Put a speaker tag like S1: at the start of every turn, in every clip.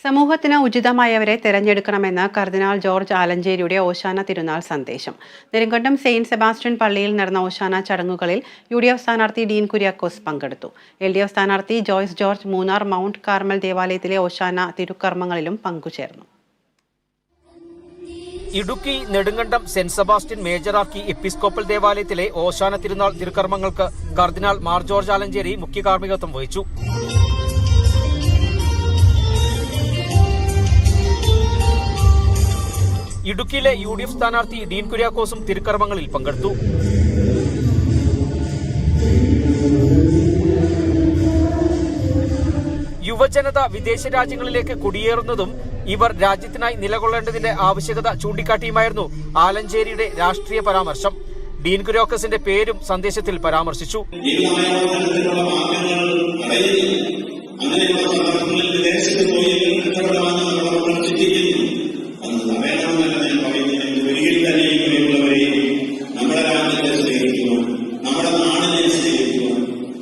S1: സമൂഹത്തിന് ഉചിതമായവരെ തെരഞ്ഞെടുക്കണമെന്ന് കർദിനാൾ ജോർജ് ആലഞ്ചേരിയുടെ ഓശാന തിരുനാൾ സന്ദേശം. Nedumkandam Saint Sebastian പള്ളിയിൽ നടന്ന ഓശാന ചടങ്ങുകളിൽ UDF സ്ഥാനാർത്ഥി ഡീൻ കുര്യാക്കോസ് പങ്കെടുത്തു. LDF സ്ഥാനാർത്ഥി ജോയ്സ് ജോർജ് മൂന്നാർ മൗണ്ട് കാർമൽ ദേവാലയത്തിലെ ഓശാന തിരുക്കർമ്മങ്ങളിലും പങ്കുചേർന്നു.
S2: ഇടുക്കി നെടുങ്കണ്ടം സെന്റ് സെബാസ്റ്റ്യൻ മേജറാക്കി എപ്പിസ്കോപ്പൽ ദേവാലയത്തിലെ ഓശാന തിരുനാൾ തിരുക്കർമ്മങ്ങൾക്ക് കർദിനാൾ മാർ ജോർജ് ആലഞ്ചേരി മുഖ്യ കാർമ്മികത്വം വഹിച്ചു. ഇടുക്കിയിലെ UDF സ്ഥാനാർത്ഥി ഡീൻ കുര്യാക്കോസും തിരുക്കർമ്മങ്ങളിൽ പങ്കെടുത്തു. യുവജനത വിദേശ രാജ്യങ്ങളിലേക്ക് കുടിയേറുന്നതും ഇവർ രാജ്യത്തിനായി നിലകൊള്ളേണ്ടതിന്റെ ആവശ്യകത ചൂണ്ടിക്കാട്ടിയുമായിരുന്നു ആലഞ്ചേരിയുടെ രാഷ്ട്രീയ പരാമർശം. ഡീൻ കുര്യാക്കോസിന്റെ പേരും സന്ദേശത്തിൽ പരാമർശിച്ചു.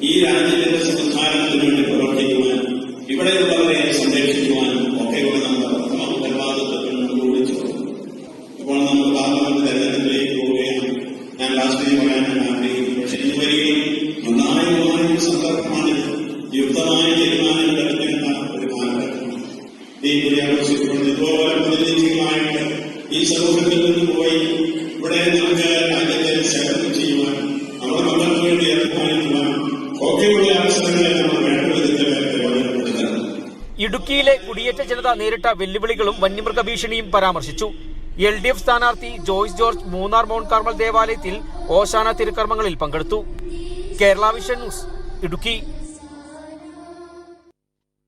S3: ഈ രാജ്യത്തിന്റെ സംസ്കാരത്തിന് വേണ്ടി പ്രവർത്തിക്കുവാൻ, ഇവിടെയുള്ളവരെ സംരക്ഷിക്കുവാൻ ഒക്കെയുള്ള നമ്മുടെ പ്രഥമ ഉത്തരവാദിത്വത്തിൽ നമുക്ക് വിളിച്ചു. ഇപ്പോൾ നമ്മൾ പാർലമെന്റ് തെരഞ്ഞെടുപ്പിലേക്ക് പോവുകയാണ്. ഞാൻ ലാസ്റ്റ് പറയാൻ ആഗ്രഹിക്കുന്നു. പക്ഷെ ഇതുവരെയും നിർണായകമായ ഒരു സന്ദർഭമാണ്. യുക്തമായ തീരുമാനങ്ങൾ എടുക്കേണ്ട ഒരു കാലഘട്ടമാണ്. ഈ ഇതുപോലെ പ്രതിനിധികളായിട്ട് ഈ സമൂഹത്തിൽ നിന്ന് പോയി ഇവിടെ നമുക്ക് രാജ്യത്തെ സേവനം ചെയ്യുവാൻ, നമ്മുടെ മക്കൾക്ക് വേണ്ടി അഭിമാനിക്കുവാൻ
S2: ഇടുക്കിയിലെ കുടിയേറ്റ ജനത നേരിട്ട വെല്ലുവിളികളും വന്യമൃഗ ഭീഷണിയും പരാമർശിച്ചു. LDF സ്ഥാനാർത്ഥി ജോയ്സ് ജോർജ് മൂന്നാർ മൗണ്ട് കാർമൽ ദേവാലയത്തിൽ ഓശാന തിരുക്കർമ്മങ്ങളിൽ പങ്കെടുത്തു. Kerala vision news, Idukki.